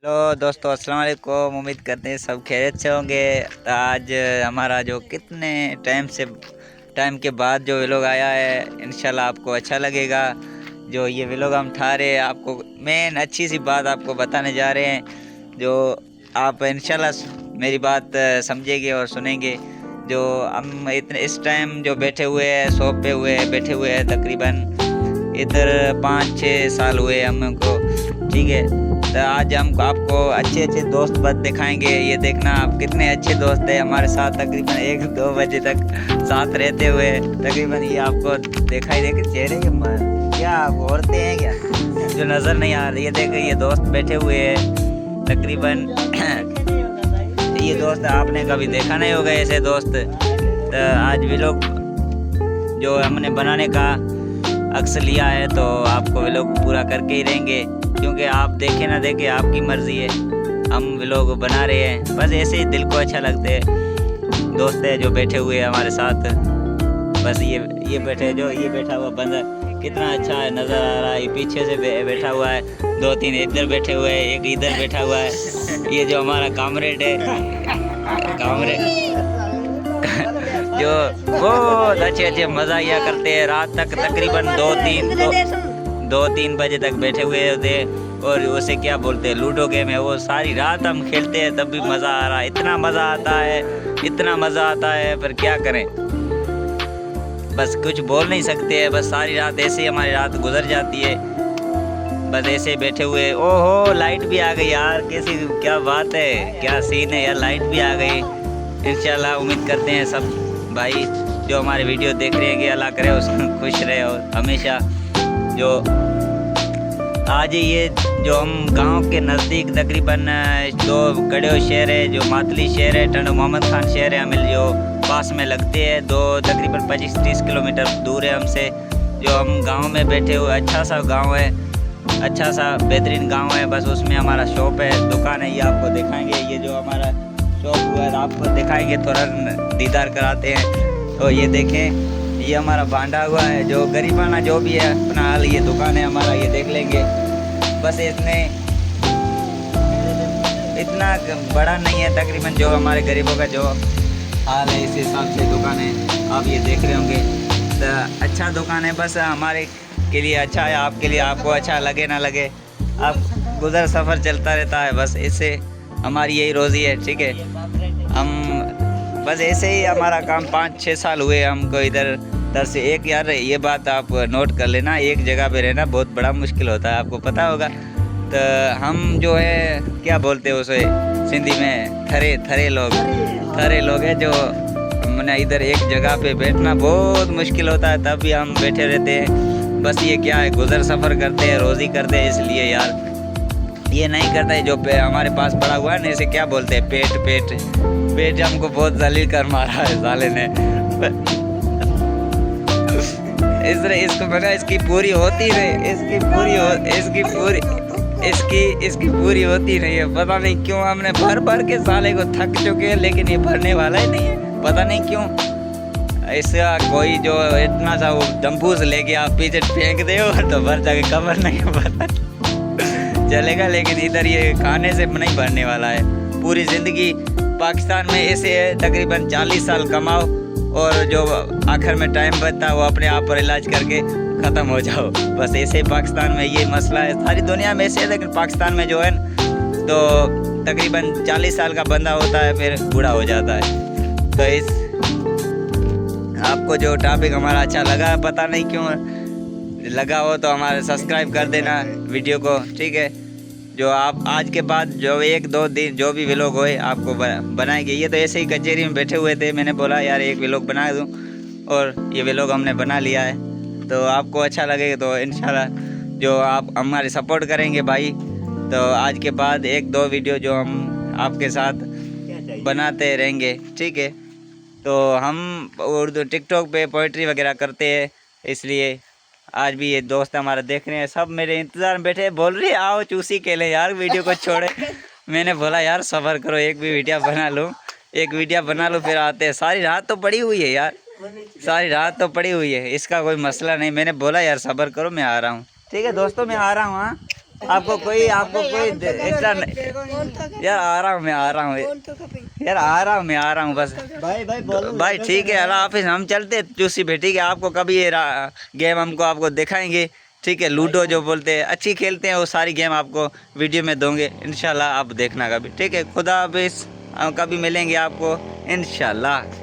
Hello दोस्तों, अस्सलाम वालेकुम। उम्मीद करते हैं सब खैरियत से होंगे। तो आज हमारा जो कितने टाइम के बाद जो व्लॉग आया है, इंशाल्लाह आपको अच्छा लगेगा। जो ये व्लॉग हम ठा रहे हैं, आपको मेन अच्छी सी बात आपको बताने जा रहे हैं, जो आप इंशाल्लाह मेरी बात समझेंगे और सुनेंगे। जो हम इतने इस टाइम जो बैठे हुए हैं, शॉप पे बैठे हुए हैं, तकरीबन इधर 5-6 साल हुए हमको, ठीक है। तो आज हम आपको अच्छे अच्छे दोस्त बद दिखाएंगे। ये देखना आप कितने अच्छे दोस्त हैं हमारे साथ, तकरीबन 1-2 बजे तक साथ रहते हुए। तकरीबन ये आपको दिखाई देखे चेहरे के क्या आप औरतें हैं क्या जो नज़र नहीं आ रही है। देखे ये दोस्त बैठे हुए हैं तकरीबन ये दोस्त आपने कभी देखा नहीं होगा ऐसे दोस्त। तो आज भी लोग जो हमने बनाने का अक्स लिया है, तो आपको व्लॉग पूरा करके ही रहेंगे, क्योंकि आप देखे ना देखे आपकी मर्जी है। हम व्लॉग बना रहे हैं बस ऐसे ही, दिल को अच्छा लगते है। दोस्त है जो बैठे हुए हैं हमारे साथ, बस ये बैठा हुआ बंदा कितना अच्छा है, नज़र आ रहा है। पीछे से बैठा हुआ है, 2-3 इधर बैठे हुए हैं, एक इधर बैठा हुआ है। ये जो हमारा कामरेड है, जो बहुत अच्छे मज़ाकिया करते हैं। रात तक तकरीबन 2-3 बजे तक बैठे हुए होते हैं। और उसे क्या बोलते हैं, लूडो गेम है वो, सारी रात हम खेलते हैं, तब भी मज़ा आ रहा है। इतना मज़ा आता है, पर क्या करें, बस कुछ बोल नहीं सकते हैं। बस सारी रात ऐसे ही हमारी रात गुजर जाती है, बस ऐसे बैठे हुए। ओहो, लाइट भी आ गई यार, कैसी क्या बात है, क्या सीन है यार, लाइट भी आ गई। इंशाल्लाह उम्मीद करते हैं सब भाई जो हमारे वीडियो देख रहे हैं कि अल्लाह करे उसको खुश रहे और हमेशा। जो आज ये जो हम गांव के नज़दीक तकरीबन 2 गड़े शहर है, जो मातली शहर है, टंडो मोहम्मद खान शहर है, हमें जो पास में लगते हैं, तकरीबन 25-30 किलोमीटर दूर है हमसे। जो हम गांव में बैठे हुए, अच्छा सा गांव है, अच्छा सा बेहतरीन गांव है। बस उसमें हमारा शॉप है, दुकान है, ये आपको दिखाएंगे। ये जो हमारा शॉप हुआ है आपको दिखाएंगे, थोड़ा दीदार कराते हैं। तो ये देखें, ये हमारा बांधा हुआ है, जो गरीबाना जो भी है अपना हाल, ये दुकान है हमारा, ये देख लेंगे। बस इतना बड़ा नहीं है, तकरीबन जो हमारे गरीबों का जो हाल है इस हिसाब से दुकान है, आप ये देख रहे होंगे। तो अच्छा दुकान है, बस हमारे के लिए अच्छा है, आपके लिए आपको अच्छा लगे ना लगे, आप गुजर सफ़र चलता रहता है, बस इससे हमारी यही रोज़ी है, ठीक है। हम बस ऐसे ही हमारा काम 5-6 साल हुए हमको इधर से। एक यार ये बात आप नोट कर लेना, एक जगह पे रहना बहुत बड़ा मुश्किल होता है, आपको पता होगा। तो हम जो है क्या बोलते हैं उसे सिंधी में, थरे लोग हैं, जो मैंने इधर एक जगह पे बैठना बहुत मुश्किल होता है, तब भी हम बैठे रहते हैं। बस ये क्या है, गुजर सफ़र करते हैं, रोज़ी करते हैं, इसलिए यार ये नहीं करता है। जो हमारे पास पड़ा हुआ है ना, इसे क्या बोलते हैं, पेट हमको बहुत जलील कर मारा है साले ने। इसको बना, इसकी पूरी होती नहीं, इसकी पूरी होती नहीं है। पता नहीं क्यों, हमने भर के साले को थक चुके हैं, लेकिन ये भरने वाला ही नहीं है, पता नहीं क्यों। इसका कोई जो इतना सा वो डम्बूस लेके आप पीछे फेंक दे तो भर जाके कवर नहीं पता चलेगा, लेकिन इधर ये खाने से नहीं भरने वाला है। पूरी ज़िंदगी पाकिस्तान में ऐसे है, तकरीबन 40 साल कमाओ और जो आखिर में टाइम बचता है वो अपने आप पर इलाज करके ख़त्म हो जाओ। बस ऐसे ही पाकिस्तान में ये मसला है, सारी दुनिया में ऐसे है, लेकिन पाकिस्तान में जो है तो तकरीबन 40 साल का बंदा होता है, फिर बूढ़ा हो जाता है। तो इस आपको जो टॉपिक हमारा अच्छा लगा, पता नहीं क्यों लगा हो, तो हमारे सब्सक्राइब कर देना वीडियो को, ठीक है। जो आप आज के बाद जो 1-2 दिन जो भी व्लॉग होए आपको बनाएंगे। ये तो ऐसे ही कचहरी में बैठे हुए थे, मैंने बोला यार एक व्लॉग बना दूं, और ये व्लॉग हमने बना लिया है। तो आपको अच्छा लगेगा तो इंशाल्लाह जो आप हमारे सपोर्ट करेंगे भाई, तो आज के बाद 1-2 वीडियो जो हम आपके साथ बनाते रहेंगे, ठीक है। तो हम उर्दू टिकटॉक पे पोइट्री वगैरह करते हैं, इसलिए आज भी ये दोस्त हमारा देख रहे हैं, सब मेरे इंतज़ार में बैठे, बोल रहे आओ चूसी के ले यार, वीडियो को छोड़े। मैंने बोला यार सब्र करो, एक वीडियो बना लूँ फिर आते हैं। सारी रात तो पड़ी हुई है यार, इसका कोई मसला नहीं। मैंने बोला यार सब्र करो, मैं आ रहा हूँ, ठीक है दोस्तों, मैं आ रहा हूँ। हाँ आपको कोई इतना यार आ रहा हूँ मैं यार आ रहा हूँ बस भाई ठीक है अल्लाह हाफिज़। हम चलते चूसी पे ठीक है। आपको कभी ये गेम आपको दिखाएंगे ठीक है। लूडो जो बोलते हैं अच्छी खेलते हैं वो सारी गेम आपको वीडियो में दूंगे इंशाल्लाह। आप देखना कभी ठीक है। खुदा हाफिज़। कभी मिलेंगे आपको इंशाल्लाह।